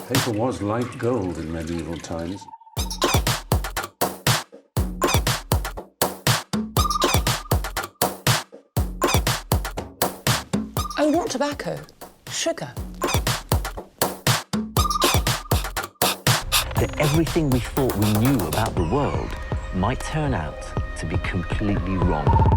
Paper was like gold in medieval times. I want tobacco, sugar. That everything we thought we knew about the world might turn out to be completely wrong.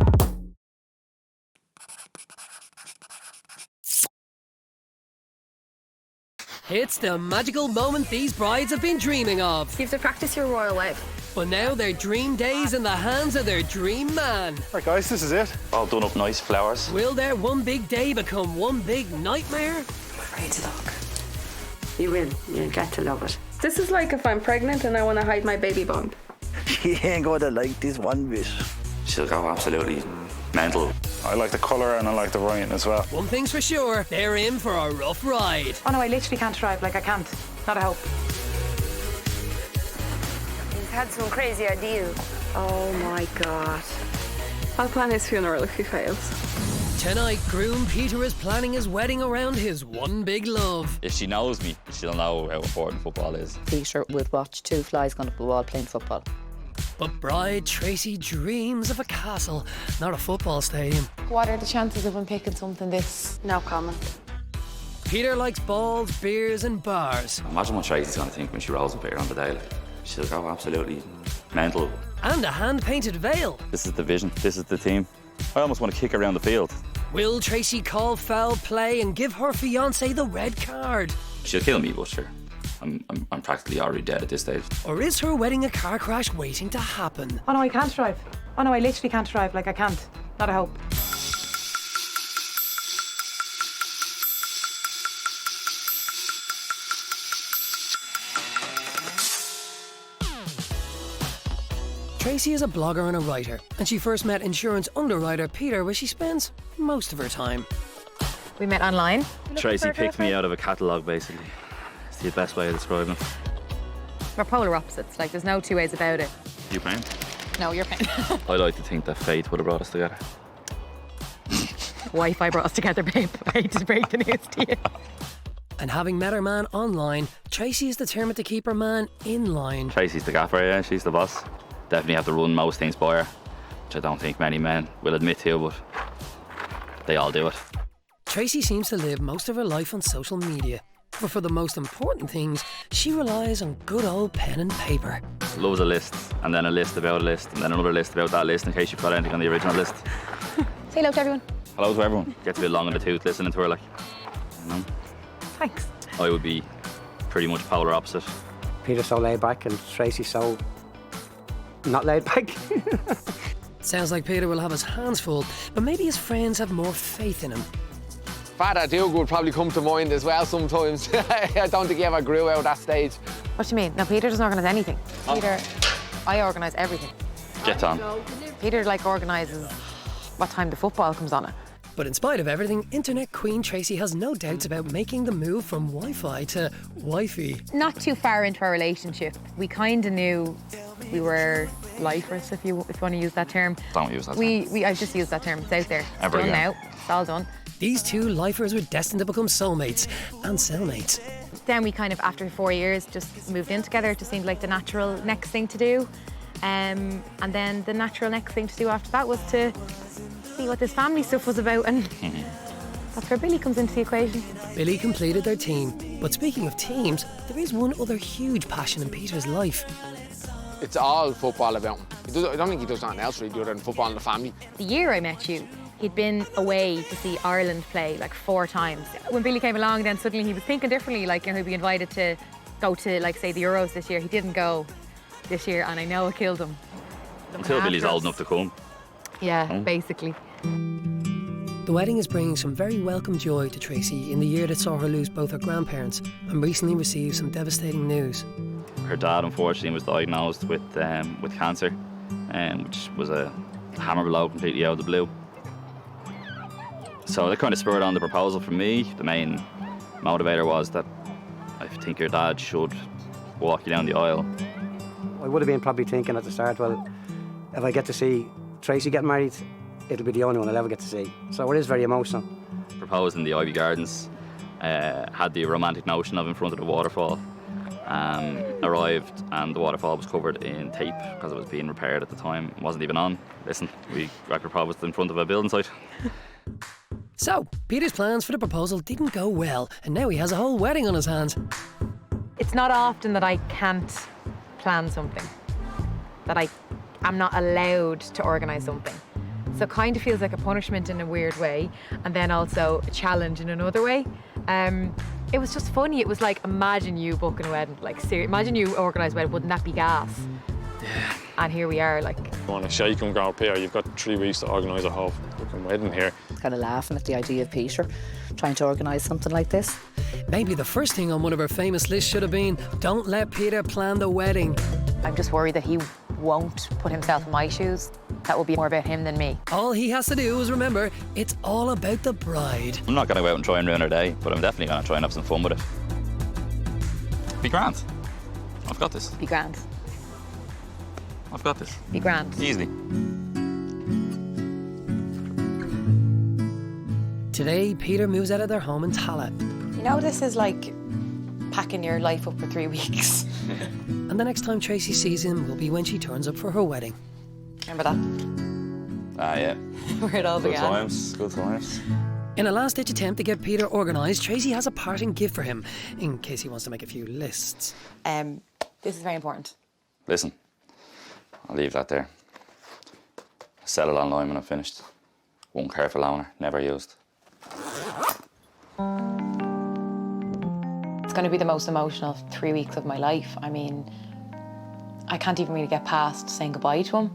It's the magical moment these brides have been dreaming of. You have to practice your royal wife. But now their dream day's in the hands of their dream man. Right, guys, this is it. All done up nice, flowers. Will their one big day become one big nightmare? Afraid to look. You will. You'll get to love it. This is like if I'm pregnant and I want to hide my baby bump. She ain't gonna like this one bit. She'll go absolutely mental. I like the colour and I like the writing as well. One thing's for sure, they're in for a rough ride. Oh no, I literally can't drive, like I can't. Not a hope. He's had some crazy ideas. Oh my God. I'll plan his funeral if he fails. Tonight, groom Peter is planning his wedding around his one big love. If she knows me, she'll know how important football is. Peter would watch two flies going up the wall playing football. But bride Tracey dreams of a castle, not a football stadium. What are the chances of him picking something this? No comment. Peter likes balls, beers and bars. Imagine what Tracy's going to think when she rolls up here on the day. She'll go absolutely mental. And a hand-painted veil. This is the vision. This is the team. I almost want to kick around the field. Will Tracey call foul play and give her fiancé the red card? She'll kill me, but sure. I'm practically already dead at this stage. Or is her wedding a car crash waiting to happen? Oh no, I can't drive. Oh no, I literally can't drive, like I can't. Not a hope. Tracey is a blogger and a writer, and she first met insurance underwriter Peter, where she spends most of her time. We met online. Tracy picked me out of a catalogue, basically. It's the best way of describing it. We're polar opposites, like there's no two ways about it. You paying? No, you're paying. I like to think that fate would have brought us together. Wi-Fi brought us together, babe. I hate to break the news to you. And having met her man online, Tracey is determined to keep her man in line. Tracy's the gaffer, yeah, she's the boss. Definitely have to run most things by her, which I don't think many men will admit to, but they all do it. Tracey seems to live most of her life on social media, but for the most important things, she relies on good old pen and paper. Loves a list, and then a list about a list, and then another list about that list in case you've got anything on the original list. Say hello to everyone. Hello to everyone. Gets a bit long in the tooth listening to her, like, you know. Thanks. I would be pretty much polar opposite. Peter's so laid back and Tracy's so not laid back. Sounds like Peter will have his hands full, but maybe his friends have more faith in him. Father Duke would probably come to mind as well sometimes. I don't think he ever grew out that stage. What do you mean? No, Peter doesn't organise anything. Oh. Peter, I organise everything. Get on. Peter, like, organises what time the football comes on it. But in spite of everything, internet queen Tracey has no doubts about making the move from Wi-Fi to wifey. Not too far into our relationship, we kind of knew we were lifers, if you want to use that term. Don't use that term. I've just used that term. It's out there. It's Ever done again. now. It's all done. These two lifers were destined to become soulmates and cellmates. Then we kind of, after 4 years, just moved in together. It just seemed like the natural next thing to do. And then the natural next thing to do after that was to see what this family stuff was about, and that's where Billy comes into the equation. Billy completed their team. But speaking of teams, there is one other huge passion in Peter's life. It's all football about him. I don't think he does nothing else really other than football and the family. The year I met you, he'd been away to see Ireland play like 4 times. When Billy came along, then suddenly he was thinking differently, like, you know, he'd be invited to go to, like, say, the Euros this year. He didn't go this year, and I know it killed him. Until Billy's old enough to come. Yeah, basically. The wedding is bringing some very welcome joy to Tracey in the year that saw her lose both her grandparents and recently received some devastating news. Her dad, unfortunately, was diagnosed with cancer, which was a hammer blow completely out of the blue. So that kind of spurred on the proposal from me. The main motivator was that I think your dad should walk you down the aisle. I would have been probably thinking at the start, well, if I get to see Tracey get married, it'll be the only one I'll ever get to see. So it is very emotional. Proposed in the Ivy Gardens, had the romantic notion of in front of the waterfall. Arrived and the waterfall was covered in tape because it was being repaired at the time. It wasn't even on. Listen, we proposed in front of a building site. So, Peter's plans for the proposal didn't go well, and now he has a whole wedding on his hands. It's not often that I can't plan something, that I'm not allowed to organise something. So it kind of feels like a punishment in a weird way, and then also a challenge in another way. It was just funny. It was like, imagine you booking a wedding. Like, imagine you organise a wedding. Wouldn't that be gas? Yeah. And here we are, like. On a shake and go up here, you've got 3 weeks to organise a whole fucking wedding here. Kind of laughing at the idea of Peter trying to organise something like this. Maybe the first thing on one of our famous lists should have been, don't let Peter plan the wedding. I'm just worried that he won't put himself in my shoes. That will be more about him than me. All he has to do is remember, it's all about the bride. I'm not going to go out and try and ruin her day, but I'm definitely going to try and have some fun with it. Be grand. I've got this. Be grand. I've got this. Be grand. Easily. Today, Peter moves out of their home in Tala. You know, this is like packing your life up for 3 weeks. And the next time Tracey sees him will be when she turns up for her wedding. Remember that? Ah, yeah. Where it all began. Good times. In a last-ditch attempt to get Peter organised, Tracey has a parting gift for him, in case he wants to make a few lists. This is very important. Listen, I'll leave that there. Sell it online when I'm finished. One careful owner, never used. It's going to be the most emotional 3 weeks of my life. I mean, I can't even really get past saying goodbye to him.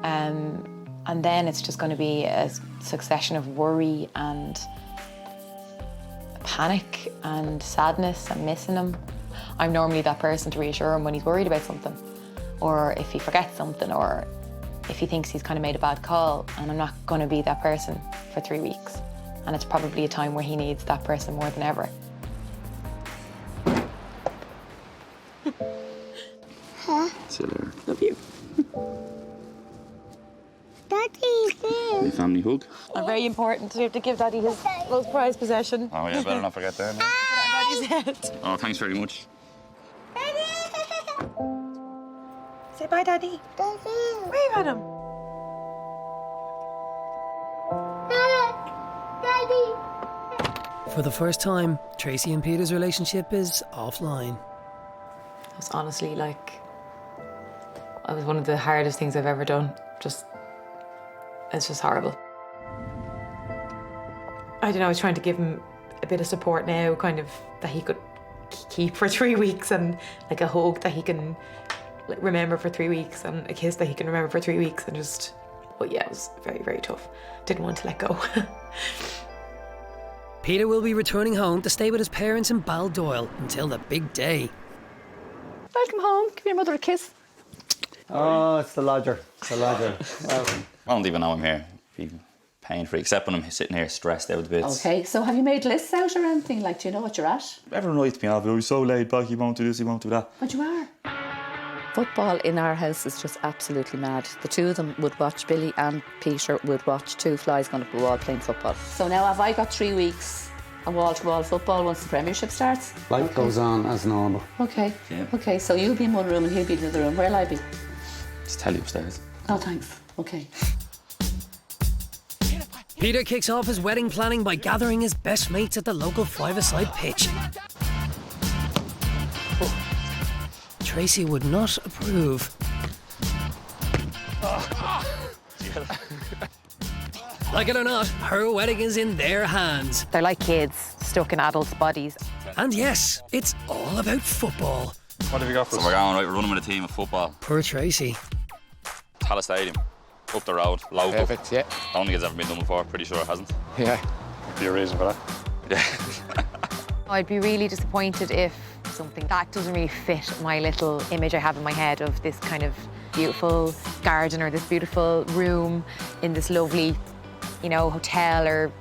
And then it's just going to be a succession of worry and panic and sadness and missing him. I'm normally that person to reassure him when he's worried about something, or if he forgets something, or if he thinks he's kind of made a bad call, and I'm not going to be that person for 3 weeks. And it's probably a time where he needs that person more than ever. See you later. Love you. Daddy, your family hug. I'm very important. We have to give Daddy his most prized possession. Oh yeah, better not forget that. Daddy's head. Oh, thanks very much. Say bye, Daddy. Daddy. Wave at him. Daddy. For the first time, Tracey and Peter's relationship is offline. It was honestly like, it was one of the hardest things I've ever done. It's just horrible. I don't know, I was trying to give him a bit of support now, kind of, that he could keep for 3 weeks, and like a hug that he can remember for 3 weeks, and a kiss that he can remember for 3 weeks, and just, but yeah, it was very, very tough. Didn't want to let go. Peter will be returning home to stay with his parents in Baldoyle until the big day. Welcome home. Give your mother a kiss. Oh, it's the lodger. It's the lodger. Welcome. I don't even know I'm here. Be pain-free, except when I'm sitting here stressed out a bit. Okay, so have you made lists out or anything? Like, do you know what you're at? Everyone writes me off. Oh, he's so laid back, he won't do this, he won't do that. But you are. Football in our house is just absolutely mad. The two of them would watch, Billy and Peter would watch two flies going up the wall playing football. So now have I got 3 weeks of wall-to-wall football once the Premiership starts? Life goes on as normal. Okay. Yeah. Okay, so you'll be in one room and he'll be in the other room. Where'll I be? Just tell you upstairs. Oh, thanks. Okay. Peter kicks off his wedding planning by gathering his best mates at the local five-a-side pitch. Tracey would not approve. Like it or not, her wedding is in their hands. They're like kids stuck in adults' bodies. And yes, it's all about football. What have you got for So us? we're going, right, we're running with a team of football. Poor Tracey. Tala Stadium, up the road, local. Perfect, yeah. Don't think it's ever been done before, pretty sure it hasn't. Yeah. Be a reason for that. Yeah. I'd be really disappointed if something that doesn't really fit my little image I have in my head of this kind of beautiful garden or this beautiful room in this lovely, you know, hotel or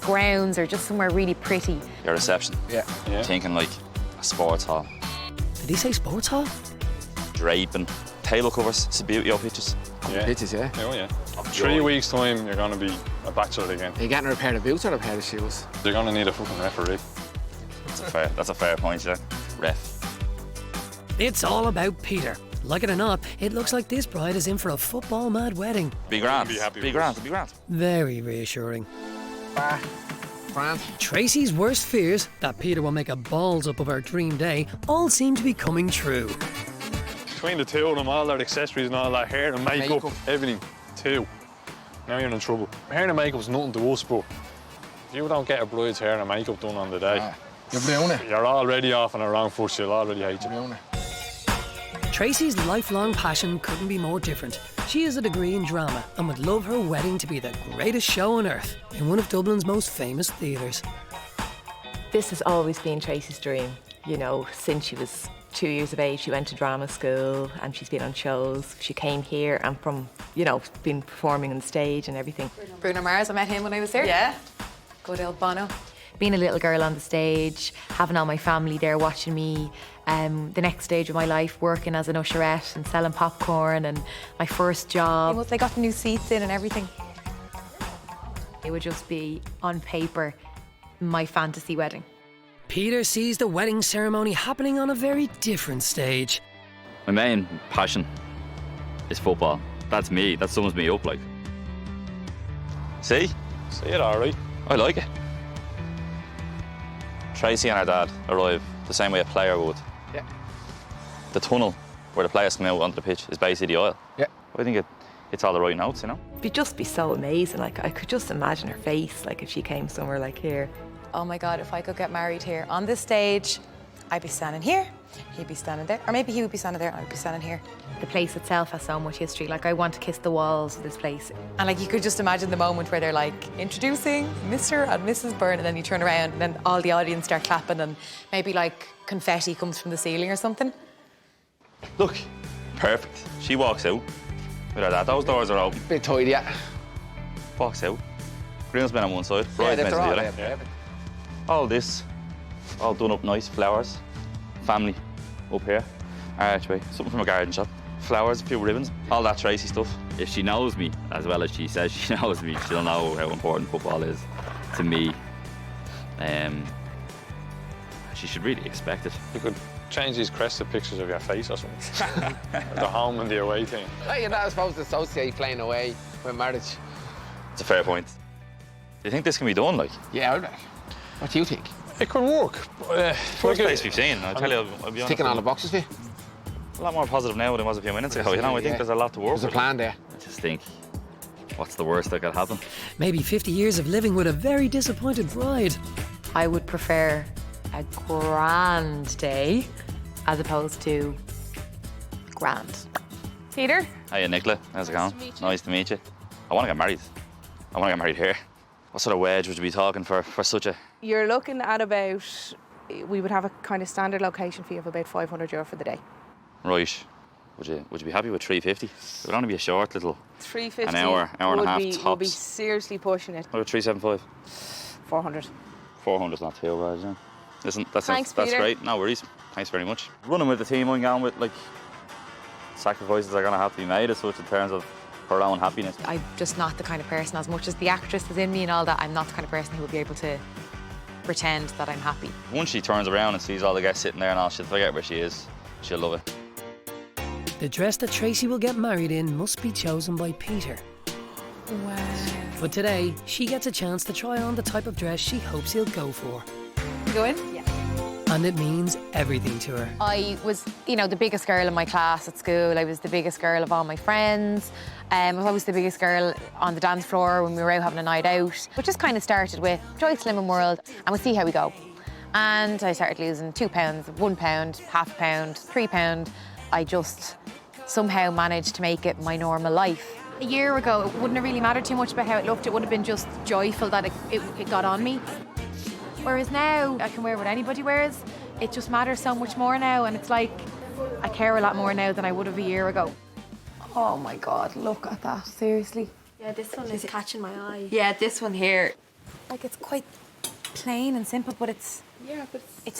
grounds or just somewhere really pretty. Your reception. Yeah. Yeah. Thinking like a sports hall. Did he say sports hall? Draping, table covers, it's a beauty of pictures. Yeah. Bitches, yeah. Oh, yeah. 3 weeks' time, you're going to be a bachelor again. Are you getting her a pair of boots or a pair of shoes? You're going to need a fucking referee. That's a fair point, yeah. Ref. It's all about Peter. Like it or not, it looks like this bride is in for a football-mad wedding. Be grand. Be happy Be with grand. us. Be grand. Very reassuring. Grand. Tracy's worst fears, that Peter will make a balls up of our dream day, all seem to be coming true. Between the two of them, all their accessories and all that, hair and makeup, everything, two. Now you're in trouble. Hair and makeup's nothing to us, but if you don't get a bride's hair and makeup done on the day, You're doing it. you're already off on a wrong foot, she'll already hate you. Tracy's lifelong passion couldn't be more different. She has a degree in drama and would love her wedding to be the greatest show on earth in one of Dublin's most famous theatres. This has always been Tracy's dream. You know, since she was 2 years of age, she went to drama school and she's been on shows. She came here and from, you know, been performing on stage and everything. Bruno Mars, I met him when I was there. Yeah. Good old Bono. Being a little girl on the stage, having all my family there watching me, the next stage of my life, working as an usherette and selling popcorn, and my first job. Once I got the new seats in and everything, it would just be, on paper, my fantasy wedding. Peter sees the wedding ceremony happening on a very different stage. My main passion is football. That's me. That sums me up, like. See? See it all right. I like it. Tracy and her dad arrive the same way a player would. Yeah. The tunnel where the players come out onto the pitch is basically the aisle. Yeah. I think it's all the right notes, you know? It'd just be so amazing. Like, I could just imagine her face, like, if she came somewhere like here. Oh my God, if I could get married here on this stage, I'd be standing here, he'd be standing there, or maybe he would be standing there, I'd be standing here. The place itself has so much history. Like, I want to kiss the walls of this place. And like, you could just imagine the moment where they're like, introducing Mr. and Mrs. Byrne, and then you turn around and then all the audience start clapping and maybe like confetti comes from the ceiling or something. Look, perfect. She walks out with her dad. Those doors are open. Bit tidy, yeah. Walks out. Groomsmen on one side, Yeah, bridesmaids they're on all the other. there. All this, all done up nice, flowers. Family up here. Archway, something from a garden shop. Flowers, a few ribbons, all that Tracy stuff. If she knows me as well as she says she knows me, she'll know how important football is to me. She should really expect it. You could change these crests to pictures of your face or something. The home and the away team. Hey, you're not supposed to associate playing away with marriage. It's a fair point. Do you think this can be done, like? Yeah, all right. What do you think? It could work. First place we've seen, I'll tell you, I'll be honest. Ticking all the boxes for you? A lot more positive now than it was a few minutes ago, you know? I think there's a lot to work with. There's a plan there. I just think, what's the worst that could happen? Maybe 50 years of living with a very disappointed bride. I would prefer a grand day as opposed to grand. Peter? Hiya, Nicola. How's it going? Nice to meet you. I want to get married. I want to get married here. What sort of wage would you be talking for such a... You're looking at about, we would have a kind of standard location fee of about €500 for the day. Right. Would you be happy with 350? It would only be a short little... 350 an hour and a half would be tops. seriously pushing it. What about 375? 400. 400's not too bad, yeah. Listen, that's Peter. great. No worries. Thanks very much. Running with the team, I'm going with, like, sacrifices are going to have to be made as such in terms of her own happiness. I'm just not the kind of person, as much as the actress is in me and all that, I'm not the kind of person who will be able to pretend that I'm happy. Once she turns around and sees all the guests sitting there and all, she'll forget where she is. She'll love it. The dress that Tracy will get married in must be chosen by Peter. Wow. But today, she gets a chance to try on the type of dress she hopes he'll go for. You go in? Yeah. And it means everything to her. I was, you know, the biggest girl in my class at school. I was the biggest girl of all my friends. I was always the biggest girl on the dance floor when we were out having a night out. But just kind of started with Joy Slimming World, and we'll see how we go. And I started losing £2, £1, half a pound, £3. I just somehow managed to make it my normal life. A year ago, it wouldn't have really mattered too much about how it looked. It would have been just joyful that it got on me. Whereas now, I can wear what anybody wears. It just matters so much more now, and it's like, I care a lot more now than I would have a year ago. Oh my God, look at that, seriously. Yeah, this one is catching my eye. Yeah, this one here. Like, it's quite plain and simple, but it's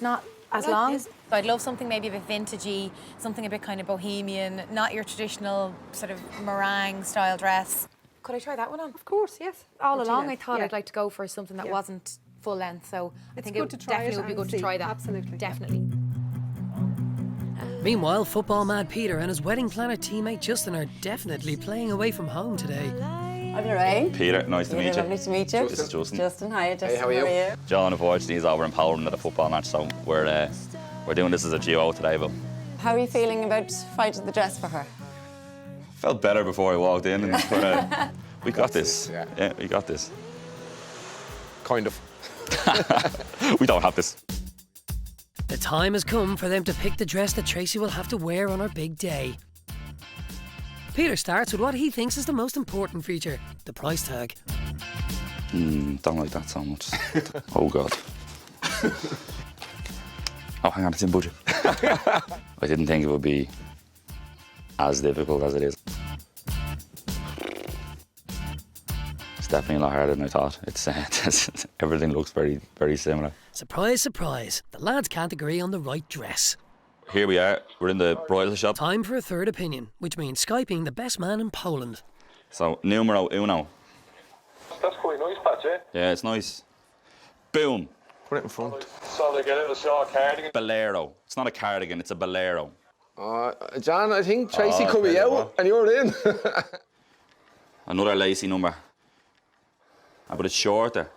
not as long. This. So I'd love something maybe a bit vintagey, something a bit kind of bohemian, not your traditional sort of meringue style dress. Could I try that one on? Of course, yes. All We'll do along that. I thought Yeah. I'd like to go for something that wasn't full length. So I think good it to try definitely it would be and good to see. try that. Absolutely. Definitely. Meanwhile, football mad Peter and his wedding planner teammate Justin are definitely playing away from home today. I'm Lorraine. Peter, nice to meet you. Lovely to meet you. This is Justin. Justin, hi. Justin, Hey, how are you? John, unfortunately, is over in Poland at a football match, so we're doing this as a duo today, but How are you feeling about finding the dress for her? felt better before I walked in, but we got this. Yeah, we got this. Kind of. We don't have this. The time has come for them to pick the dress that Tracey will have to wear on her big day. Peter starts with what he thinks is the most important feature, the price tag. Don't like that so much. Oh, God. Oh, hang on, it's in budget. I didn't think it would be as difficult as it is. It's definitely a lot harder than I thought. It's everything looks very, very similar. Surprise, surprise, the lads can't agree on the right dress. Here we are, we're in the bridal shop. Time for a third opinion, which means Skyping the best man in Poland. So, numero uno. That's quite nice, Pat, yeah? Yeah, it's nice. Boom. Put it in front. So like a little short cardigan. Bolero. It's not a cardigan, it's a bolero. John, I think Tracey could be okay, out well. and you're in. Another lacy number. But it's shorter.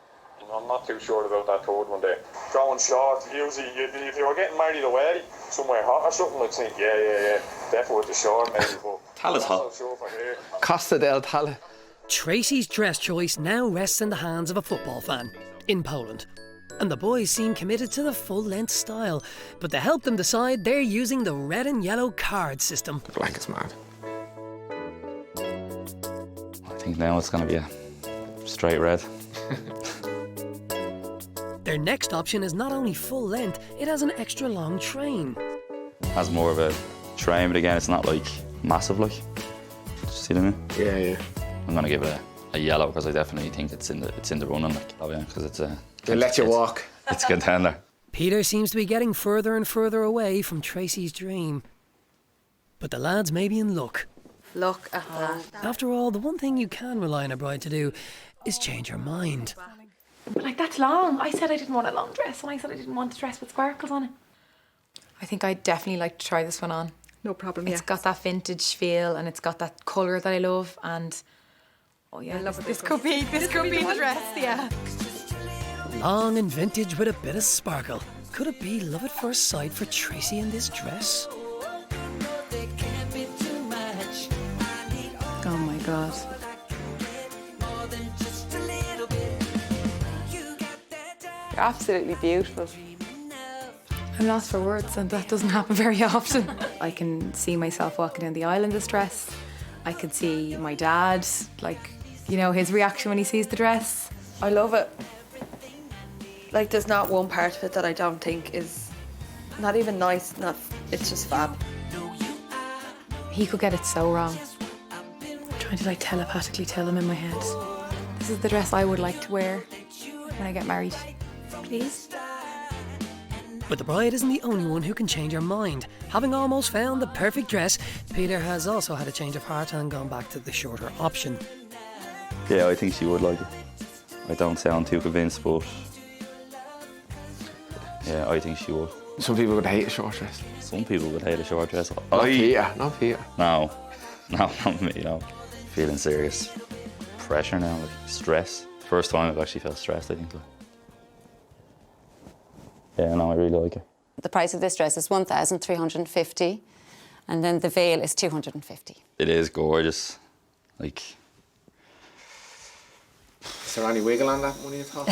I'm not too sure about that third one there. Going short, usually if you were getting married away somewhere hot or something, I'd think, yeah, definitely with the short maybe, but Tal's I'm not hot. so sure for here. Costa del Tale. Tracey's dress choice now rests in the hands of a football fan in Poland. And the boys seem committed to the full-length style, but to help them decide, they're using the red and yellow card system. The blanket's mad. I think now it's going to be a straight red. Their next option is not only full length, it has an extra long train. Has more of a train, but again, it's not like massive, like. See what I mean? Yeah. I'm going to give it a yellow because I definitely think it's in the running, like. Oh yeah, because it's a. They let you walk. It's a contender. Peter seems to be getting further and further away from Tracey's dream. But the lads may be in luck. Look at that. After all, the one thing you can rely on a bride to do is change her mind. But like, that's long. I said I didn't want a long dress, and I said I didn't want a dress with sparkles on it. I think I'd definitely like to try this one on. No problem, It's got that vintage feel and it's got that colour that I love, and oh yeah, this could be the dress, yeah. Long and vintage with a bit of sparkle. Could it be love at first sight for Tracey in this dress? Oh my God. You're absolutely beautiful. I'm lost for words, and that doesn't happen very often. I can see myself walking down the aisle in this dress. I can see my dad, like, you know, his reaction when he sees the dress. I love it. Like, there's not one part of it that I don't think is not even nice. It's just fab. He could get it so wrong. I'm trying to like telepathically tell him in my head, this is the dress I would like to wear when I get married. Please? But the bride isn't the only one who can change her mind. Having almost found the perfect dress, Peter has also had a change of heart and gone back to the shorter option. Yeah, I think she would like it. I don't sound too convinced, but yeah, I think she would. Some people would hate a short dress. Some people would hate a short dress. Not Peter. No, not me, no. Feeling serious pressure now, like stress. First time I've actually felt stressed, I think. Like. Yeah, no, I really like it. The price of this dress is 1,350, and then the veil is 250. It is gorgeous. Like. Is there any wiggle on that money at all?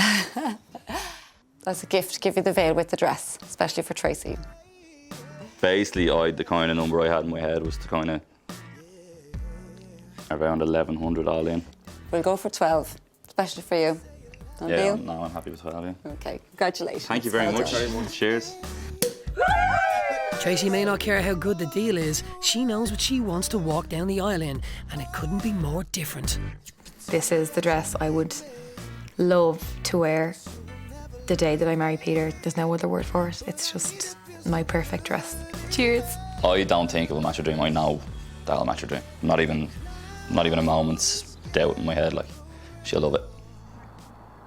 That's a gift to give you the veil with the dress, especially for Tracey. Basically, the kind of number I had in my head was to kind of around 1,100 all in. We'll go for 12, especially for you. Don't Yeah, deal? no, I'm happy with 12, yeah. Okay, congratulations. Thank you very Well much. done. Cheers. Tracey may not care how good the deal is, she knows what she wants to walk down the aisle in, and it couldn't be more different. This is the dress I would love to wear the day that I marry Peter. There's no other word for it. It's just my perfect dress. Cheers. I don't think it will match her dream. I know that'll match her dream. Not even a moment's doubt in my head. Like, she'll love it.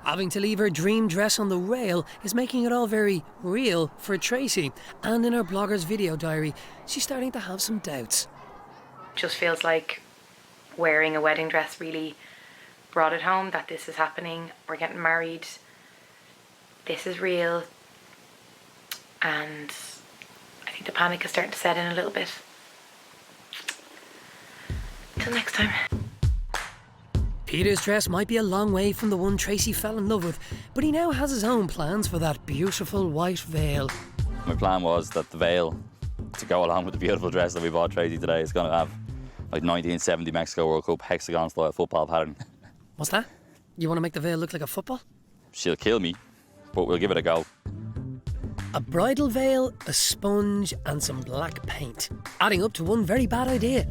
Having to leave her dream dress on the rail is making it all very real for Tracey. And in her blogger's video diary, she's starting to have some doubts. Just feels like wearing a wedding dress really brought it home that this is happening. We're getting married. This is real. And I think the panic is starting to set in a little bit. Till next time. Peter's dress might be a long way from the one Tracey fell in love with, but he now has his own plans for that beautiful white veil. My plan was that the veil, to go along with the beautiful dress that we bought Tracey today, is going to have like 1970 Mexico World Cup hexagon-style football pattern. What's that? You want to make the veil look like a football? She'll kill me, but we'll give it a go. A bridal veil, a sponge and some black paint, adding up to one very bad idea.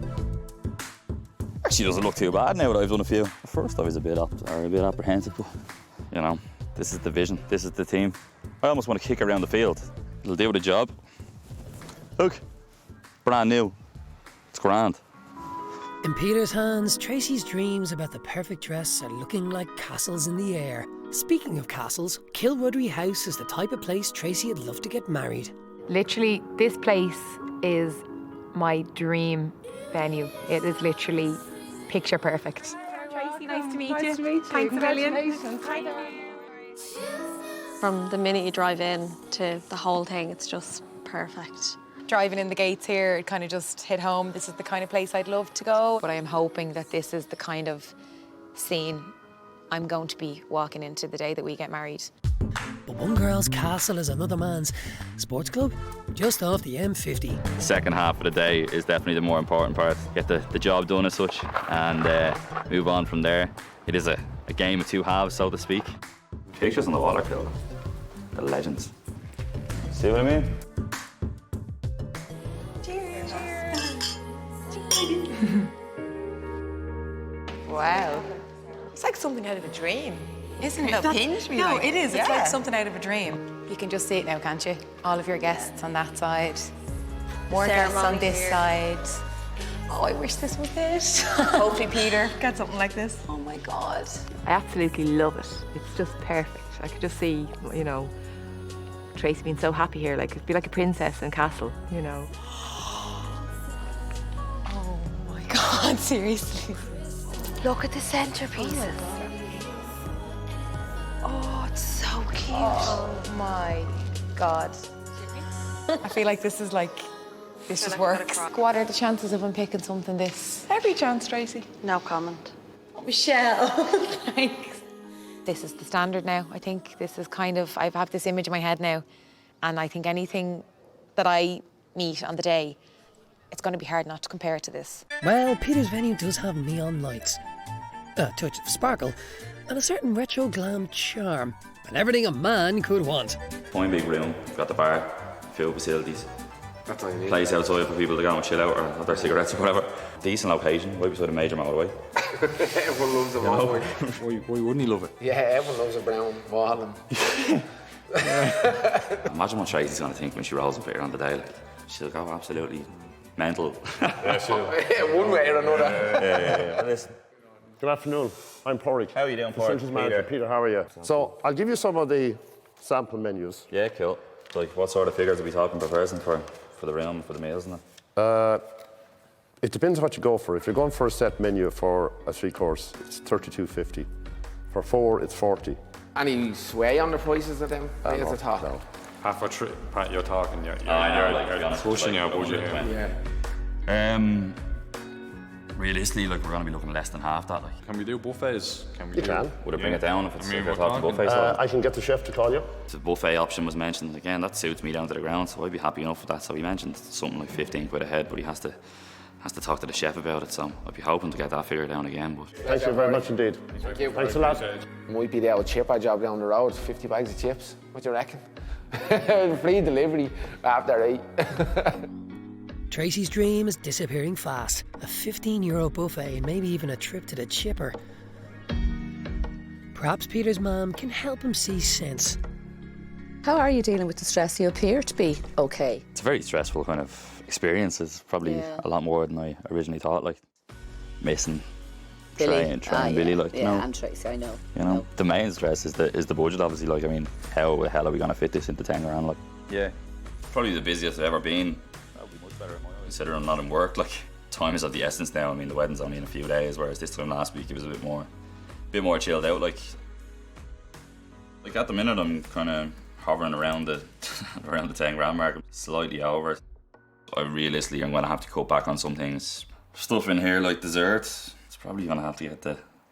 Actually doesn't look too bad now that I've done a few. At first I was a bit apprehensive, but you know, this is the vision, this is the team. I almost want to kick around the field. It'll do the job. Look, brand new. It's grand. In Peter's hands, Tracey's dreams about the perfect dress are looking like castles in the air. Speaking of castles, Kilrudry House is the type of place Tracey would love to get married. Literally, this place is my dream venue. It is literally picture perfect. Tracey, nice to meet you. Thanks a million. From the minute you drive in to the whole thing, it's just perfect. Driving in the gates here, it kind of just hit home. This is the kind of place I'd love to go. But I am hoping that this is the kind of scene I'm going to be walking into the day that we get married. But one girl's castle is another man's. Sports club, just off the M50. The second half of the day is definitely the more important part. Get the job done as such and move on from there. It is a game of two halves, so to speak. Pictures on the wall are cool. The legends. See what I mean? Wow. It's like something out of a dream. Isn't it? Pinch me. No, like, it is. Yeah. It's like something out of a dream. You can just see it now, can't you? All of your guests on that side. More guests on this side. Oh, I wish this was it. Hopefully Peter got something like this. Oh my God. I absolutely love it. It's just perfect. I could just see, you know, Tracey being so happy here. Like, it'd be like a princess in castle, you know. Oh my God, seriously. Look at the centerpieces. Oh, it's so cute. Oh my God. I feel like this is like, this just works. What are the chances of him picking something this? Every chance, Tracey. No comment. Michelle, thanks. This is the standard now. I think this is kind of, I have this image in my head now, and I think anything that I meet on the day, it's going to be hard not to compare it to this. Well, Peter's venue does have neon lights, a touch of sparkle, and a certain retro glam charm, and everything a man could want. Fine big room, got the bar, field facilities. That's all you need. Place outside for people to go and chill out or have their cigarettes or whatever. Decent location, right beside a major motorway. Everyone loves a motorway. Why wouldn't he love it? Yeah, everyone loves a brown wall. Imagine what Tracey's going to think when she rolls up here on the day. Like, she'll go absolutely mental. Yeah, sure. One way or another. Yeah. Listen. Good afternoon. I'm Porrick. How are you doing, Porrick? Peter, how are you? So I'll give you some of the sample menus. Yeah, cool. Like, what sort of figures are we talking per person for the room, for the meals and that? It depends on what you go for. If you're going for a set menu for a 3-course, it's $32.50. For 4, it's $40. Any sway on the prices of them? No. Half a trip, Pat, you're talking, you're pushing your budget here. Yeah. Realistically, like, we're going to be looking less than half that. Like. Can we do buffets? You can. Would it bring it down if it's we're talking talking buffet? I can get the chef to call you. The buffet option was mentioned. Again, that suits me down to the ground, so I'd be happy enough with that. So he mentioned something like 15 quid a head, but he has to talk to the chef about it, so I'd be hoping to get that figure down again. But Thank you very much indeed. Thank you. Thanks a lot. Might be the old chipper job down the road, 50 bags of chips. What do you reckon? Free delivery after 8. Tracey's dream is disappearing fast. A €15 buffet and maybe even a trip to the chipper. Perhaps Peter's mum can help him see sense. How are you dealing with the stress? You appear to be okay. it's a very stressful kind of experience. It's probably a lot more than I originally thought. Like, missing Trey and Billy, like, yeah, you know. and Tracy, I know. You know, the main stress is the budget, obviously. Like, I mean, how the hell are we going to fit this into 10 grand? Like, yeah, probably the busiest I've ever been. That would be much better, considering I'm not in work. Like, time is of the essence now. I mean, the wedding's only in a few days, whereas this time last week it was a bit more chilled out. Like at the minute, I'm kind of hovering around the around the 10 grand mark, slightly over. I realistically, I'm going to have to cut back on some things. Stuff in here like desserts. It's probably going to have to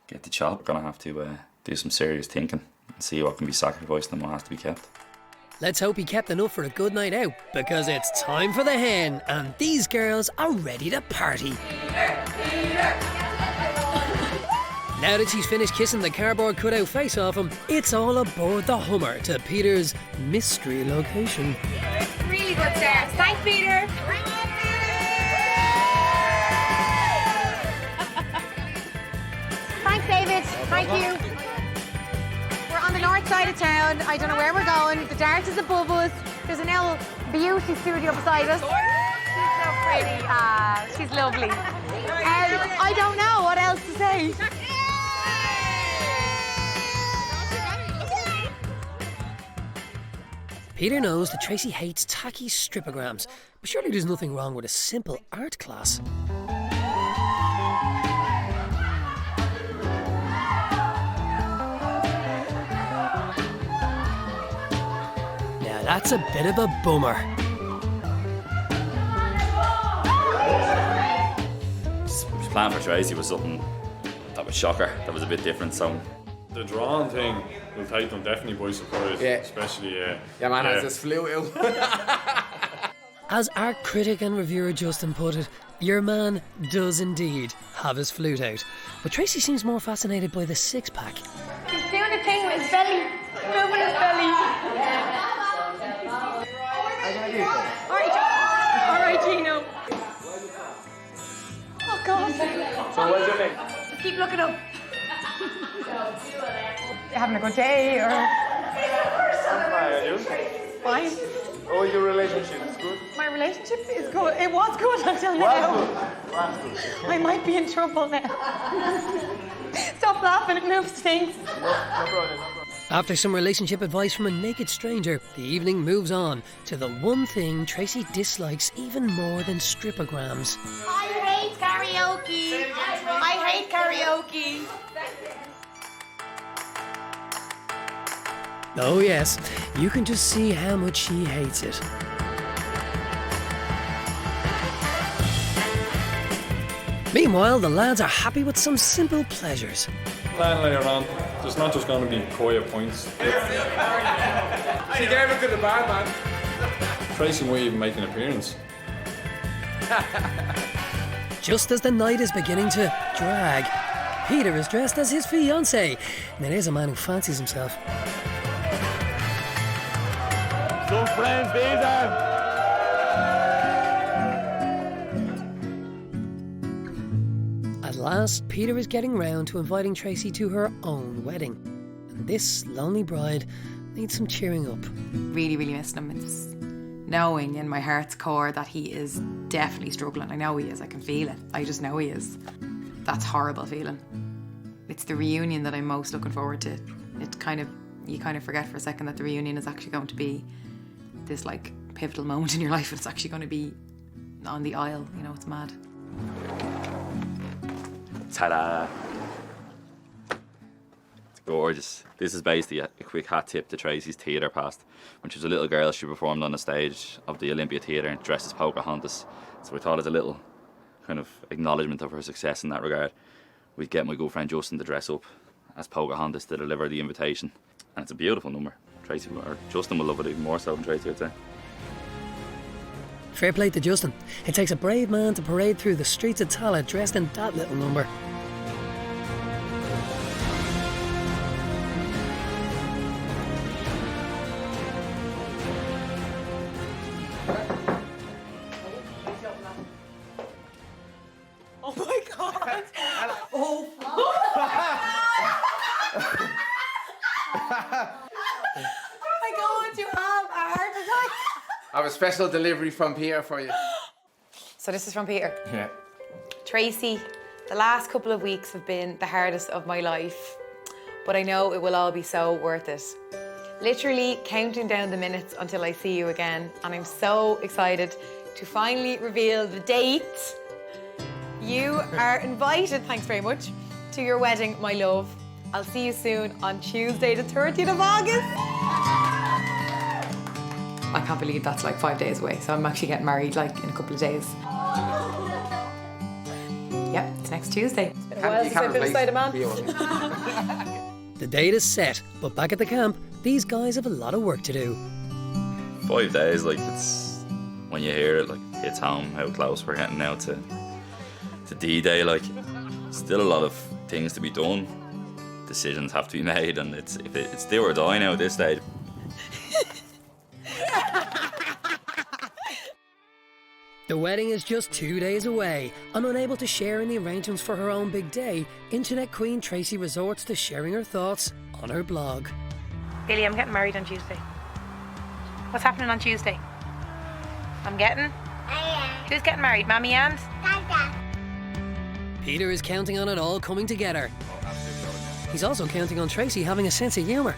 get the chop. Going to have to do some serious thinking and see what can be sacrificed and what has to be kept. Let's hope he kept enough for a good night out, because it's time for the hen, and these girls are ready to party. Now that she's finished kissing the cardboard cutout face off him, it's all aboard the Hummer to Peter's mystery location. Really good start. Thanks, Peter. Thanks, David. Thank you. We're on the north side of town. I don't know where we're going. The dart is above us. There's an L beauty studio beside us. She's so pretty. She's lovely. I don't know what else to say. Peter knows that Tracey hates tacky stripograms, but surely there's nothing wrong with a simple art class. Now that's a bit of a bummer. The plan for Tracey was something that would shock her, that was a bit different, so... The drawing thing will take them definitely by surprise, especially, Yeah, man, has this flute out. As art critic and reviewer Justin put it, your man does indeed have his flute out. But Tracey seems more fascinated by the six-pack. He's doing a thing with his belly. Moving his belly. All right, Gino. Oh, God. So what's your name? Just keep looking up. Having a good day, or? Fine. Oh, your relationship is good? My relationship is good. It was good until now. I might be in trouble now. Stop laughing, it moves things. No problem. After some relationship advice from a naked stranger, the evening moves on to the one thing Tracey dislikes even more than stripograms. I hate karaoke. I hate karaoke. Oh yes, you can just see how much she hates it. Meanwhile, the lads are happy with some simple pleasures. Plan later on, there's not just going to be quiet points. She gave it to the bar, man. Tracey might even make an appearance. Just as the night is beginning to drag, Peter is dressed as his fiancée. Now there's a man who fancies himself. Some friends, these are. At last, Peter is getting round to inviting Tracey to her own wedding. And this lonely bride needs some cheering up. Really, really missing him. It's knowing in my heart's core that he is definitely struggling. I know he is, I can feel it. I just know he is. That's a horrible feeling. It's the reunion that I'm most looking forward to. You kind of forget for a second that the reunion is actually going to be this like pivotal moment in your life. It's actually going to be on the aisle, you know, it's mad. Ta-da! It's gorgeous. This is basically a quick hat tip to Tracey's theatre past. When she was a little girl, she performed on the stage of the Olympia Theatre and dressed as Pocahontas. So I thought as a little kind of acknowledgement of her success in that regard, we'd get my good friend Justin to dress up as Pocahontas to deliver the invitation. And it's a beautiful number. Tracey, or Justin will love it even more so than Tracey, I'd say. Fair play to Justin. It takes a brave man to parade through the streets of Tallaght dressed in that little number. Oh my God! Oh. My God, you have a heart attack. I have a special delivery from Peter for you. So this is from Peter. Yeah. Tracey, The last couple of weeks have been the hardest of my life, but I know it will all be so worth it. Literally counting down the minutes until I see you again, and I'm so excited to finally reveal the date. You are invited, thanks very much, to your wedding, my love. I'll see you soon on Tuesday, the 30th of August. I can't believe that's like 5 days away, so I'm actually getting married like in a couple of days. Yep, it's next Tuesday. It's been a while since I've been inside a man. The date is set, but back at the camp, these guys have a lot of work to do. 5 days, like, it's when you hear it, like, hits home how close we're getting now to D-Day. Like, still a lot of things to be done. Decisions have to be made, and it's do or die now at this stage. The wedding is just 2 days away, and unable to share in the arrangements for her own big day, internet queen Tracey resorts to sharing her thoughts on her blog. Billy, I'm getting married on Tuesday. What's happening on Tuesday? I'm getting? Who's getting married, Mammy and? Peter is counting on it all coming together. He's also counting on Tracey having a sense of humour.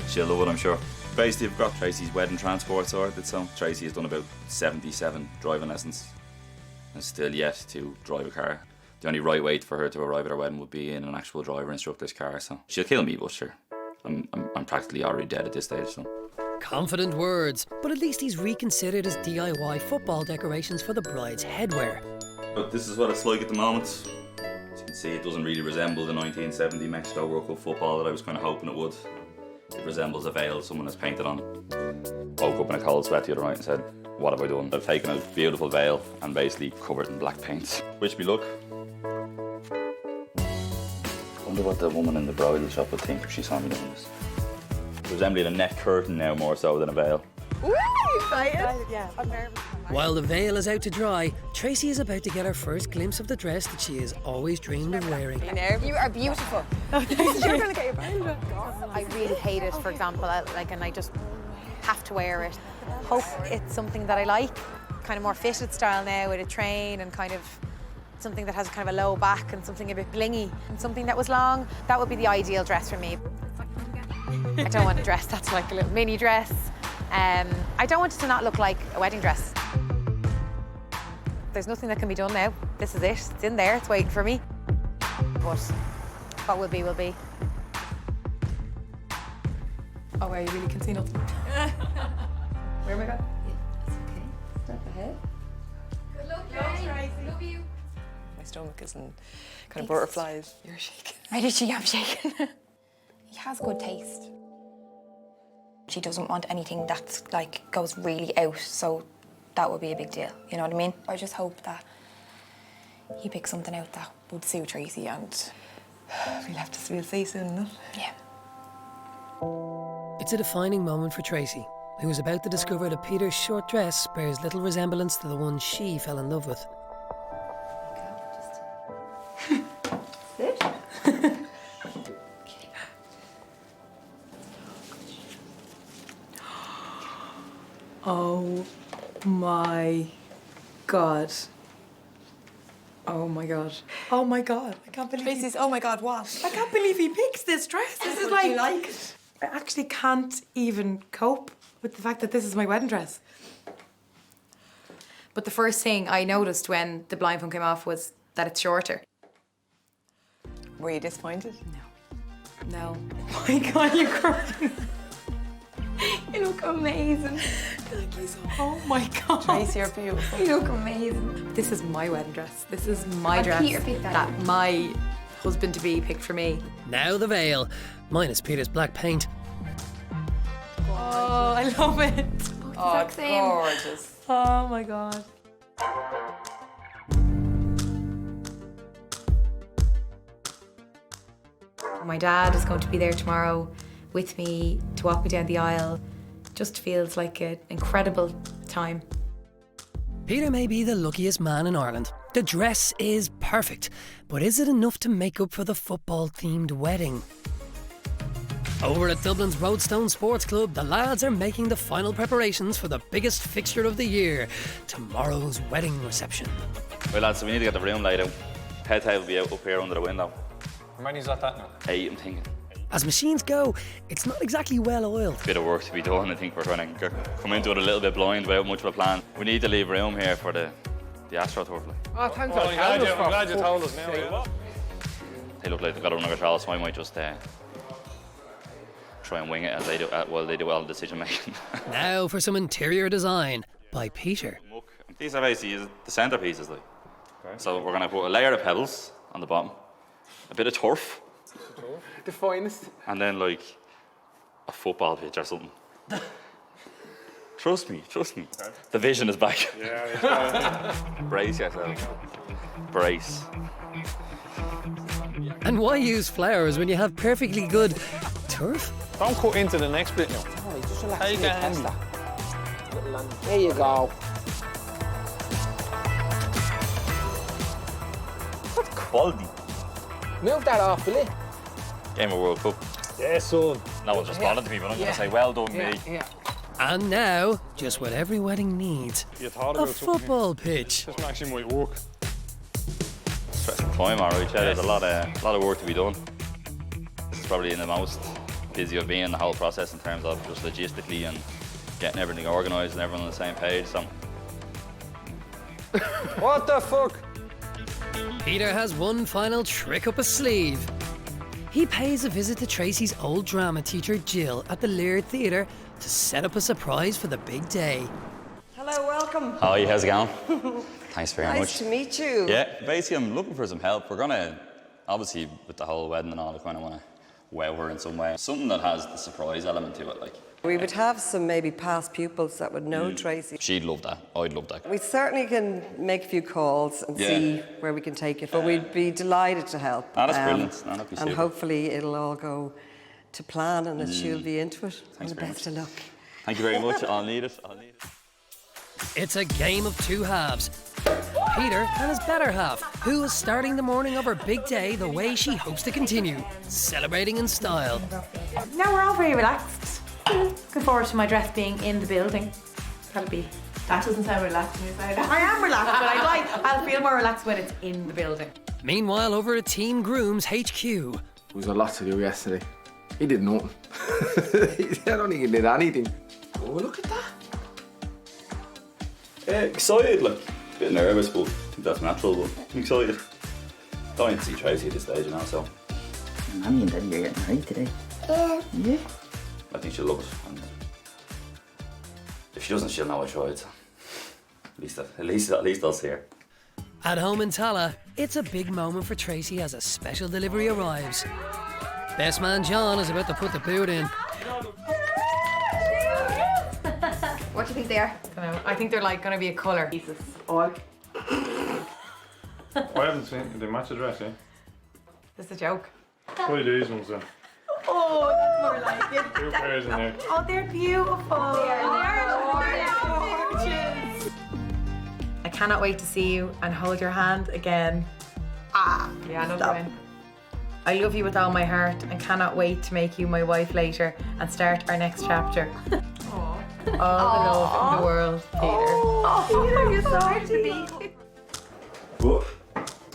She'll love it, I'm sure. Basically, I've got Tracey's wedding transport sorted, so Tracey has done about 77 driving lessons and still yet to drive a car. The only right way for her to arrive at her wedding would be in an actual driver instructor's car, so she'll kill me, but sure. I'm practically already dead at this stage, so. Confident words, but at least he's reconsidered his DIY football decorations for the bride's headwear. But this is what it's like at the moment. As you can see, it doesn't really resemble the 1970 Mexico World Cup football that I was kind of hoping it would. It resembles a veil someone has painted on it. Woke up in a cold sweat the other night and said, what have I done? I've taken a beautiful veil and basically covered it in black paint. Wish me luck. Wonder what the woman in the bridal shop would think if she saw me doing this. Resembling a net curtain now more so than a veil. Woo! Excited? Yeah, I'm nervous. While the veil is out to dry, Tracey is about to get her first glimpse of the dress that she has always dreamed of wearing. You are beautiful. You're going to get your band. I really hate it, for example, and I just have to wear it. Hope it's something that I like, kind of more fitted style now with a train and kind of something that has kind of a low back and something a bit blingy and something that was long. That would be the ideal dress for me. I don't want a dress that's like a little mini dress. I don't want it to not look like a wedding dress. There's nothing that can be done now. This is it. It's in there. It's waiting for me. But what will be, will be. Oh, where you really can see nothing. Where am I going? That's okay. Step ahead. Good luck, Tracy. Love you. My stomach is in kind of butterflies. You're shaking. I literally am shaking. He has good taste. She doesn't want anything that's like goes really out, so that would be a big deal. You know what I mean? I just hope that he picks something out that would suit Tracey, and we'll see soon enough. Yeah. It's a defining moment for Tracey, who is about to discover that Peter's short dress bears little resemblance to the one she fell in love with. Sit. Oh my God. Oh my God. Oh my God. I can't believe Tracey's, oh my God, what? I can't believe he picks this dress. This is like it? I actually can't even cope with the fact that this is my wedding dress. But the first thing I noticed when the blindfold came off was that it's shorter. Were you disappointed? No. Oh my God, you're crying. You look amazing. Thank you so much. Oh my God. Tracey, you're beautiful. You look amazing. This is my wedding dress. This is my And dress Peter picked that. my husband-to-be picked for me. Now the veil, minus Peter's black paint. Oh, I love it. Oh, Exact same. gorgeous. Oh my God. My dad is going to be there tomorrow with me to walk me down the aisle. Just feels like an incredible time. Peter may be the luckiest man in Ireland. The dress is perfect, but is it enough to make up for the football-themed wedding? Over at Dublin's Roadstone Sports Club, the lads are making the final preparations for the biggest fixture of the year, tomorrow's wedding reception. Well, lads, so we need to get the room laid out. Head table will be out up here under the window. How many's at that now? 8, I'm thinking. As machines go, it's not exactly well oiled. Bit of work to be done. I think we're trying to come into it a little bit blind without much of a plan. We need to leave room here for the AstroTurf. Oh, thanks. I'm glad you told us now. Yeah. They look like they've got it under control, so I might just try and wing it as they do. Well, they do all the decision making. Now for some interior design by Peter. These are basically the centerpieces, like. Okay. So we're going to put a layer of pebbles on the bottom, a bit of turf. The finest. And then like a football pitch or something. Trust me. Okay. The vision is back. Yeah. Brace yourself. Brace. And why use flowers when you have perfectly good turf? Don't cut into the next bit now. Oh, just relax. How you test that. There you go. What quality? Move that off, will you? Game of World Cup. Yeah, son. No one's responded to me, but I'm going to say well done, me. Yeah. And now, just what every wedding needs. You thought A about football pitch. This actually might work. Stressful time, alright. Yeah, there's a lot of work to be done. This is probably the most busy I've been in the whole process in terms of just logistically and getting everything organised and everyone on the same page. So. What the fuck? Peter has one final trick up his sleeve. He pays a visit to Tracy's old drama teacher, Jill, at the Laird Theatre to set up a surprise for the big day. Hello, welcome. Hi, how's it going? Thanks very much. Nice to meet you. Yeah, basically I'm looking for some help. We're gonna, obviously with the whole wedding and all, I kind of want to wow her in some way. Something that has the surprise element to it, like. We would have some maybe past pupils that would know Tracy. She'd love that. I'd love that. We certainly can make a few calls and see where we can take it, but we'd be delighted to help. That's brilliant. That'd be and super. hopefully it'll all go to plan and that she'll be into it. Thanks and very best of luck. Thank you very much. I'll need it. It's a game of two halves. Peter and his better half, who is starting the morning of her big day the way she hopes to continue, celebrating in style. Now we're all very relaxed. Looking forward to my dress being in the building. That'll be. That doesn't sound relaxed to me. I am relaxed, but I'll feel more relaxed when it's in the building. Meanwhile, over at Team Groom's HQ. There was a lot to do yesterday. He did nothing. I don't think he did anything. Oh, look at that. Excited, like. A bit nervous, but I think that's natural, but I'm excited. Don't need to see Tracy at this stage, you know, so. Mommy and Daddy are getting married today. Yeah. I think she'll love it. And if she doesn't, she'll know I tried. So. At least I'll see her. At home in Tala, it's a big moment for Tracy as a special delivery arrives. Best man John is about to put the boot in. What do you think they are? I don't know. I think they're like going to be a colour. Jesus. I haven't seen. They match the dress, yeah? This is a joke. Try these ones then. Oh, that's more like it. 2 pairs in there. Oh, they're beautiful. They're gorgeous. I cannot wait to see you and hold your hand again. Yeah, no problem. I love you with all my heart and cannot wait to make you my wife later and start our next chapter. All the love in the world, Peter. Peter, you're so hard to be.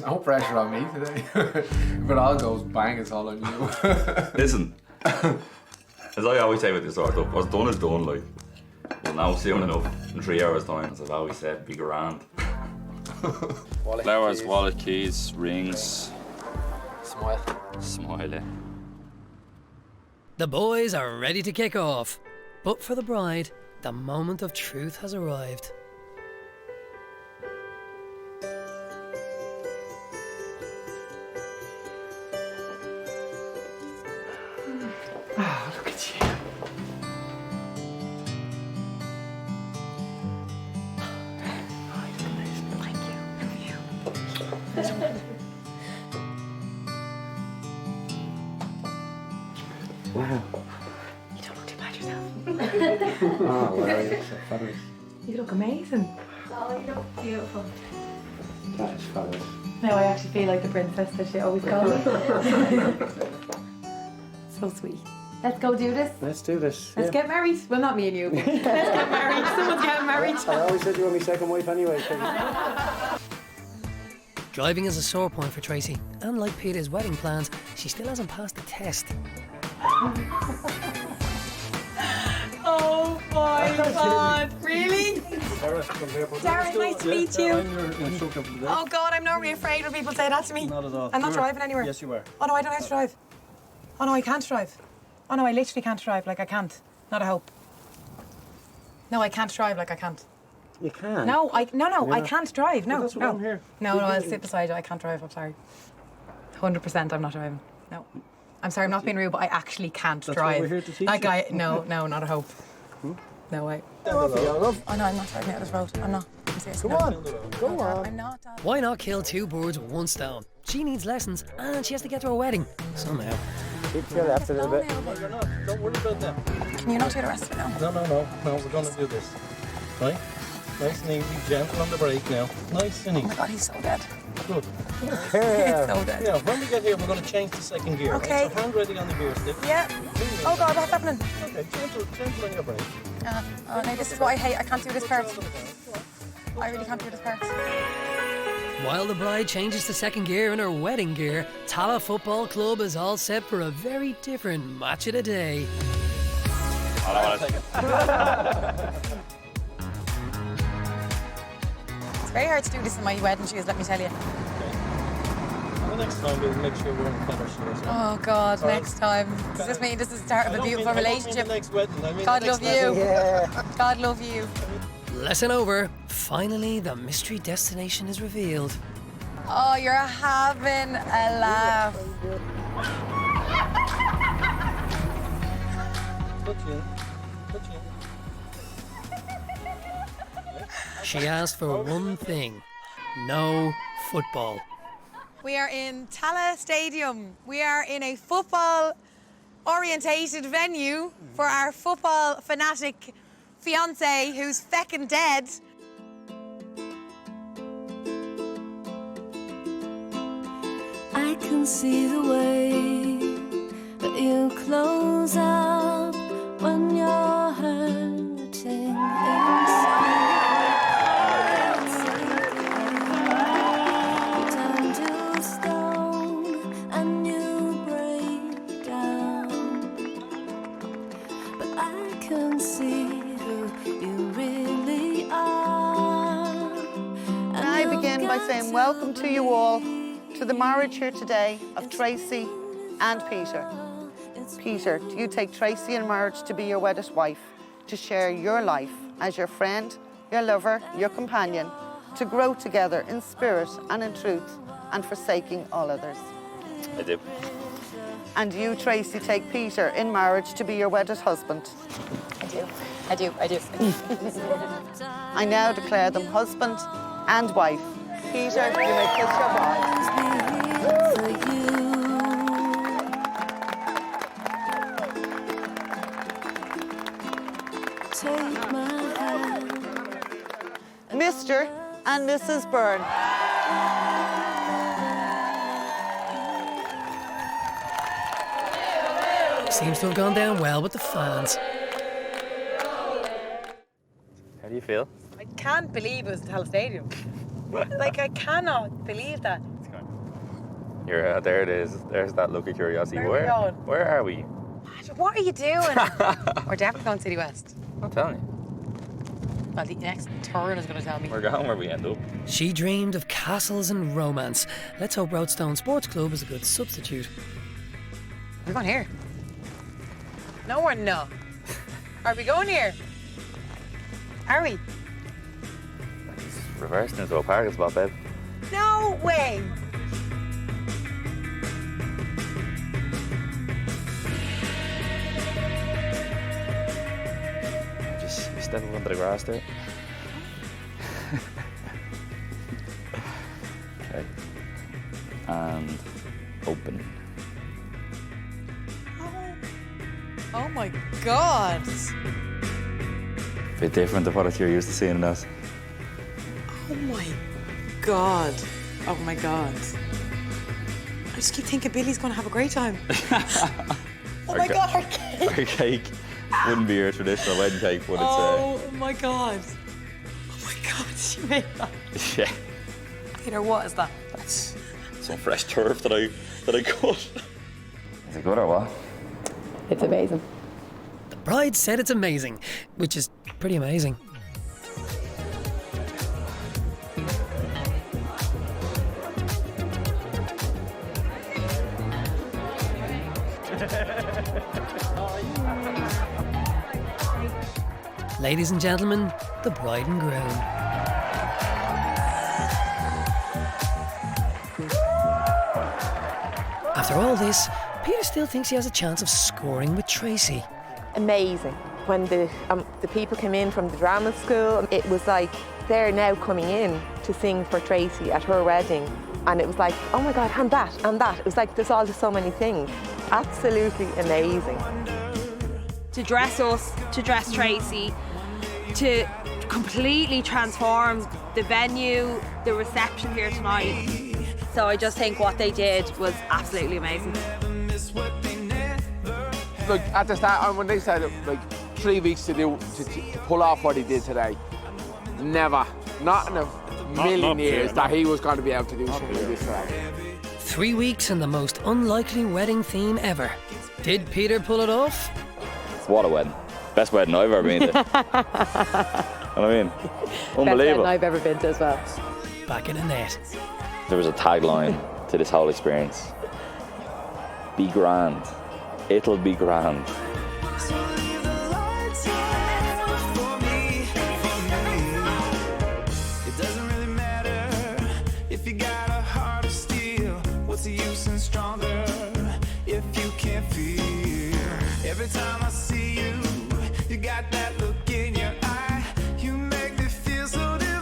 No pressure on me today. If it all goes bang, it's all on you. Listen, as I always say with this sort of stuff, what's done is done, like. Well, now soon enough, in 3 hours' time, as I've always said, be grand. Flowers, wallet, keys, rings. Smile. Smile, yeah. The boys are ready to kick off. But for the bride, the moment of truth has arrived. Oh, look at you. Wow. You don't look too bad yourself. Oh, wow, you're so fabulous. You look amazing. Oh, you look beautiful. That is fabulous. Now I actually feel like the princess that she always calls me. So sweet. Let's go do this. Let's do this. Let's get married. Well, not me and you. Let's get married. Someone's getting married. I always said you were my second wife anyway. Driving is a sore point for Tracy, and like Peter's wedding plans, she still hasn't passed the test. Oh my God, really? Darren, nice to meet you. Oh God, I'm not really afraid when people say that to me. Not at all. I'm not driving anywhere. Yes, you are. Oh no, I don't have to drive. Oh no, I can't drive. Oh no, I literally can't drive. Like I can't. Not a hope. No, I can't drive. Like I can't. You can. No, I can't drive. No, Well, that's what no. I'm here. No, I'll sit beside you. I can't drive. I'm sorry. 100%, I'm not driving. No. I'm sorry, I'm not being rude, but I actually can't That's drive. what we're here to teach Like you. no, not a hope. No way. Oh no, I'm not driving out this road. I'm not. I'm serious. Come no. on. Go on. I'm not. Why not kill two birds with one stone? She needs lessons, and she has to get to her wedding somehow. Keep to your left a little bit. No, you're not. Don't worry about them. Can you not do the rest of it now? No, we're going to do this. Right? Nice and easy, gentle on the brake now. Nice and easy. Oh my God, he's so dead. Good. He's so dead. Now, when we get here, we're going to change to second gear. Okay. Right? So hand ready on the gear stick. Yeah. Oh God, what's happening? Okay, gentle on your brake. Oh no, this is what I hate. I can't do this part. I really can't do this part. While the bride changes to second gear in her wedding gear, Tala Football Club is all set for a very different match of the day. It's very hard to do this in my wedding shoes, let me tell you. And the next time, we'll make sure we're in better shoes. Oh God, next time. Does this mean this is the start of a beautiful relationship? God love you. Yeah. God love you. Lesson over. Finally, the mystery destination is revealed. Oh, you're having a laugh. She asked for one thing: no football. We are in Tala Stadium. We are in a football-orientated venue for our football fanatic fiance who's feckin' dead. I can see the way that you close up when you're hurting inside. You turn to stone and you break down. But I can see who you really are. And I begin by saying welcome to you all to the marriage here today of Tracy and Peter. Peter, do you take Tracy in marriage to be your wedded wife, to share your life as your friend, your lover, your companion, to grow together in spirit and in truth, and forsaking all others? I do. And you, Tracy, take Peter in marriage to be your wedded husband? I do. I now declare them husband and wife. Peter, you may kiss your bride. Take my hand. Mr. and Mrs. Byrne. Seems to have gone down well with the fans. How do you feel? I can't believe it was the Tala Stadium. Like, I cannot believe that. You're there. It is. There's that look of curiosity. Where are we going? Where are we? What are you doing? We're definitely going City West. I'm telling you. Well, the next turn is going to tell me. We're going where we end up. She dreamed of castles and romance. Let's hope Roadstone Sports Club is a good substitute. We're going here. No, we're not. Are we going here? Are we? Reversed into a parking spot, babe. No way. Just step up into the grass there. Okay. And open. Oh my God. Bit different to what you're used to seeing in us. Oh my God. Oh my God. I just keep thinking Billy's going to have a great time. Oh my God, our cake. Our cake wouldn't be your traditional wedding cake, but Oh my God. Oh my God, she made that. yeah. Peter, what is that? That's some fresh turf that I cut. Is it good or what? It's amazing. The bride said it's amazing, which is pretty amazing. Ladies and gentlemen, the bride and groom. After all this, Peter still thinks he has a chance of scoring with Tracey. Amazing. When the people came in from the drama school, it was like they're now coming in to sing for Tracey at her wedding. And it was like, oh my God, and that, and that. It was like there's all just so many things. Absolutely amazing. To dress us, to dress Tracey, to completely transform the venue, the reception here tonight. So I just think what they did was absolutely amazing. Look, at the start, when they said like 3 weeks to pull off what he did today, never, not in a million years that he was going to be able to do something like this today. 3 weeks and the most unlikely wedding theme ever. Did Peter pull it off? What a wedding. Best wedding I've ever been to. You know what I mean? Unbelievable. Best wedding I've ever been to as well. Back in the net. There was a tagline to this whole experience. Be grand. It'll be grand. It doesn't really matter if you got a heart of steel. What's the use in stronger if you can't feel? Every time